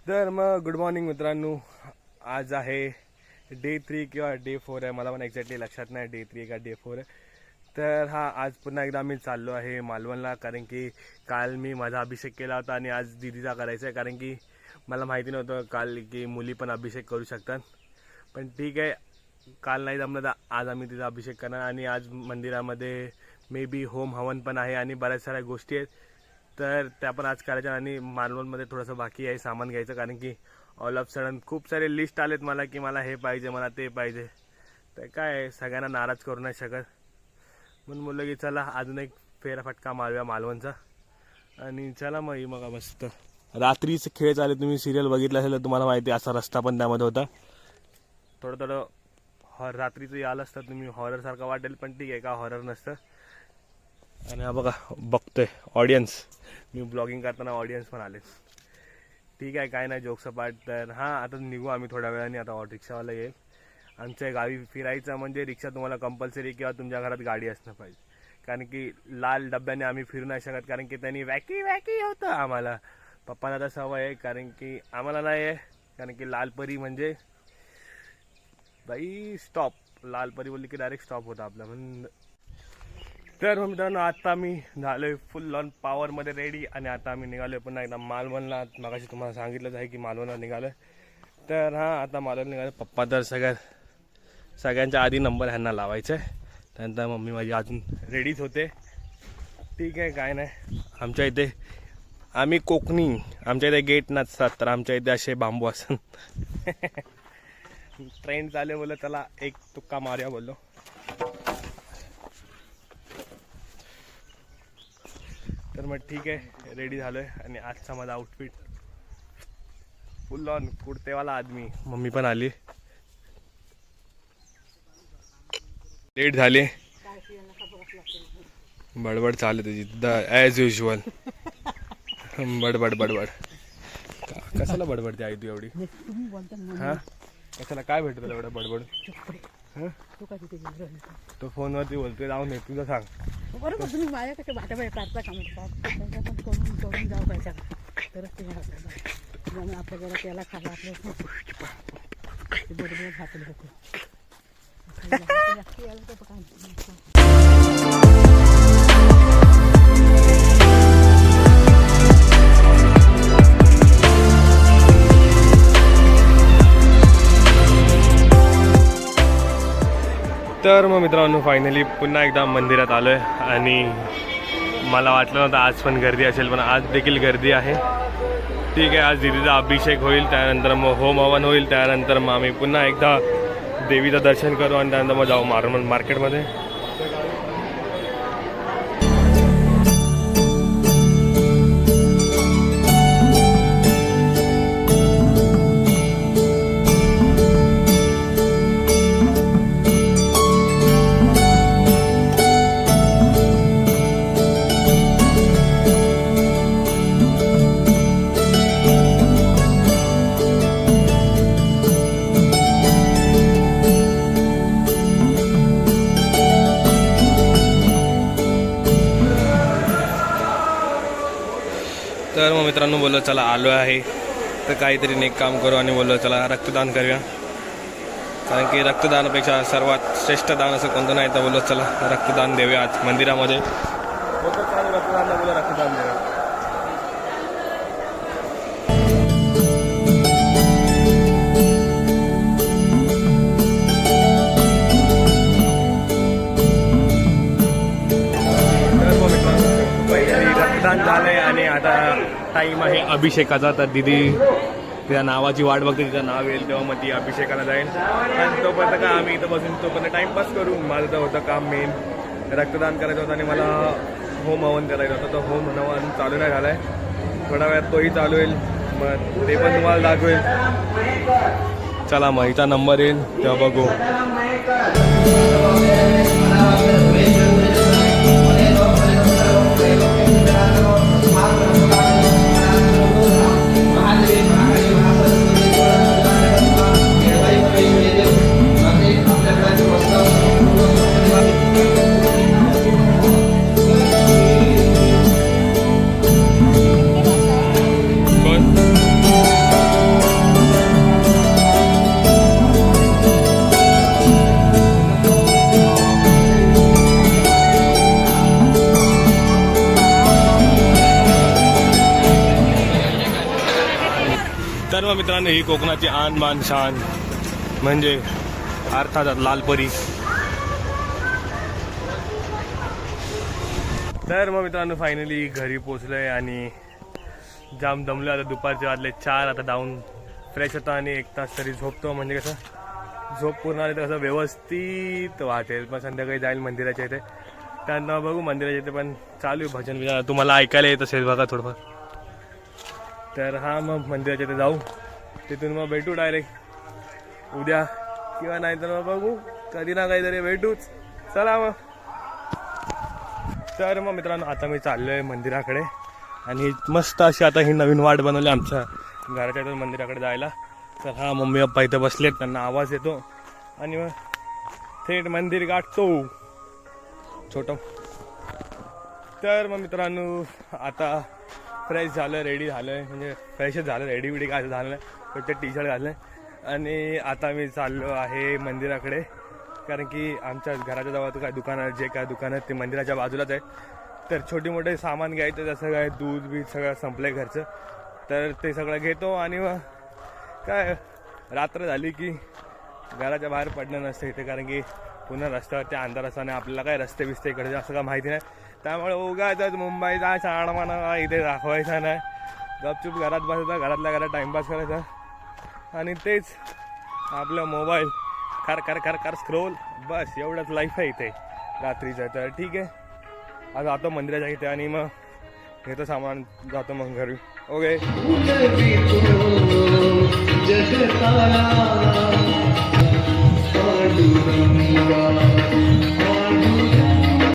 तर मग good morning मित्रांनो. आज आहे डे 3 किंवा डे 4 आहे, मला पण एक्झॅक्टली लक्षात नाही डे 3 का डे 4 आहे. तर आज पुन्हा एकदा मी चाललो आहे मालवणला, कारण की काल मी माझा अभिषेक केला होता आणि आज दीदीचा करायचा आहे, कारण की मला माहिती नव्हतं काल की मुली पण अभिषेक करू शकतात. पण ठीक आहे, काल नाही जमलं तर आज आम्ही तिचा अभिषेक करणार. आणि आज मंदिरामध्ये मे बी होम हवन पण आहे आणि बऱ्याच साऱ्या गोष्टी आहेत, तर त्या पण आज करायच्या. आणि मालवणमध्ये थोडंसं बाकी आहे सामान घ्यायचं, कारण की ऑल ऑफ सडन खूप सारे लिस्ट आलेत मला की मला हे पाहिजे, मला ते पाहिजे. तर काय सगळ्यांना नाराज करू नाही शकत, म्हणून बोललो की चला अजून एक फेरफटका मारूया मालवणचा. आणि चला मग मस्त रात्रीचे खेळ चालले. तुम्ही सिरियल बघितलं असेल तर तुम्हाला माहिती आहे, असा रस्ता पण त्यामध्ये होता. थोडं रात्रीचं याल असतं तुम्ही, हॉररसारखं वाटेल, पण ठीक आहे, का हॉरर नसतं. आणि हा बघा बघतोय ऑडियन्स, मी ब्लॉगिंग करताना ऑडियन्स पण आले. ठीक आहे, काय नाही, जोक सपाट. तर हां, आता निघू आम्ही थोड्या वेळाने. आता रिक्षावाला येईल. आमच्या गावी फिरायचं म्हणजे रिक्षा तुम्हाला कंपल्सरी किंवा तुमच्या घरात गाडी असणं पाहिजे, कारण की लाल डब्याने आम्ही फिरू नाही शकत, कारण की त्यांनी वॅकी वॅकी होतं आम्हाला. पप्पांना तर सवय आहे, कारण की आम्हाला नाही आहे, कारण की लालपरी म्हणजे बाई स्टॉप. लालपरी बोलली की डायरेक्ट स्टॉप होता आपला. म्हणून तर मित्रांनो, आता मी झालोय फुल ऑन पॉवरमध्ये रेडी आणि आता आम्ही निघालोय पुन्हा एकदा मालवणला. मगाशी तुम्हाला सांगितलंच आहे की मालवणला निघालोय. तर हां, आता मालवण निघालो. पप्पा तर सगळ्यांच्या आधी नंबर ह्यांना लावायचा आहे, त्यानंतर मम्मी माझी अजून रेडीच होते. ठीक आहे, काय नाही. आमच्या इथे आम्ही कोकणी, आमच्या इथे गेट नसतात, तर आमच्या इथे असे बांबू असतात. ट्रेंड चालू बोललो, त्याला एक तुक्का मारूया बोललो. तर मग ठीक आहे, रेडी झालोय. आणि आजचा माझा आउटफिट फुल ऑन कुर्तेवाला आदमी. मम्मी पण आली, लेट झाले, बडबड चालू तुझी ॲज युजल. बडबड बडबड कशाला बडबडते आई तू एवढी? हां, कशाला काय भेटत तुला एवढं बडबड? तो फोनवरती बोलतोय, जाऊन ये तुझं सांग. बरोबर, तुम्ही माझ्याकडे भाट्या काढता का त्यांच्या पण करून जाऊ पाहिजे, तरच ते आपल्या घरात याला खायला आपलं बरोबर भाकरी होते. तर मग मित्रांनो, फायनली पुन्हा एकदा मंदिरात आलो आहे. आणि मला वाटलं नव्हतं आज पण गर्दी असेल, पण आज देखील गर्दी आहे. ठीक आहे, आज दीदीचा अभिषेक होईल, त्यानंतर मग होम हवन होईल, त्यानंतर मग आम्ही पुन्हा एकदा देवीचं दर्शन करू आणि त्यानंतर मग जाऊ मार्केटमध्ये. तर मग मित्रांनो, बोललो चला आलो आहे तर काहीतरी नेक काम करू, आणि बोललो चला रक्तदान करूया, कारण की रक्तदानापेक्षा सर्वात श्रेष्ठ दान असं कोणतं नाही. तर बोललो चला रक्तदान देऊया आज मंदिरामध्ये. रक्तदान देऊया. रक्तदान झालंय आणि आता टाईम आहे अभिषेकाचा. तर दीदी तिच्या नावाची वाट बघते, तिचं नाव येईल तेव्हा मग ती अभिषेकाला जाईल. आणि तोपर्यंत का आम्ही इथं बसून तोपर्यंत टाईमपास करू. माझं तर होतं काम मेन, रक्तदान करायचं होतं आणि मला होम हवन करायचं होतं. तर होम हवन चालू नाही झालं आहे, थोड्या वेळात तोही चालू होईल, मग ते पण तुम्हाला दाखवेल. चला मग हिचा नंबर येईल तेव्हा बघू. तर मग मित्रांनो ही कोकणाची आन बान शान म्हणजे अर्थात लालपरी. तर मग मित्रांनो फायनली घरी पोचलोय आणि जाम दमलो. आता दुपारचे वाजले 4. आता जाऊन फ्रेश होतो आणि 1 तास तरी झोपतो. म्हणजे कसं झोप पूर्ण आली तर कसं व्यवस्थित वाटेल. पण संध्याकाळी जाईल मंदिराच्या इथे. त्यांना बघू मंदिराच्या इथे पण चालू आहे भजन बिजन. तुम्हाला ऐकायला येत असेल बघा थोडंफार. तर हा मग मंदिराच्या इथे जाऊ. तिथून मग भेटू डायरेक्ट उद्या किंवा नाही तर मग बघू कधी ना काहीतरी भेटूच. चला मग. तर मग मित्रांनो आता मी चाललो आहे मंदिराकडे आणि मस्त अशी आता ही नवीन वाट बनवली आमच्या घराच्या इथून मंदिराकडे जायला. तर हा मम्मी पप्पा इथं बसलेत. त्यांना आवाज येतो आणि मग थेट मंदिर गाठतो छोटं. तर मग मित्रांनो आता फ्रेश झालं रेडी झालं आहे. म्हणजे फ्रेशच झालं रेडी बिडी काय झालं नाही. फक्त टी शर्ट घाललं आणि आता मी चाललो आहे मंदिराकडे. कारण की आमच्या घराच्या जवळ काय दुकानं जे काय दुकानं आहेत ते मंदिराच्या बाजूलाच आहे. तर छोटे मोठे सामान घ्यायचं जसं काय दूध बीज सगळं संपलं घरचं. तर ते सगळं घेतो आणि मग काय रात्र झाली की घराच्या बाहेर पडणं नसतं इथे. कारण की पुन्हा रस्त्यावरती अंधार असताना आपल्याला काय रस्ते बिस्ते इकडे असं काय माहिती नाही. त्यामुळे उगाच मुंबईचा शाणमाना इथे दाखवायचा नाही. गपचूप घरात बसायचा घरातल्या घरात टाइमपास करायचा आणि तेच आपलं मोबाईल खर खर खर खर स्क्रोल बस एवढंच लाईफ आहे इथे रात्रीचं. तर ठीक आहे आज जातो मंदिराच्या इथे आणि मग घेतो सामान जातो मग घरी. ओके. जगताला पांडुरंगा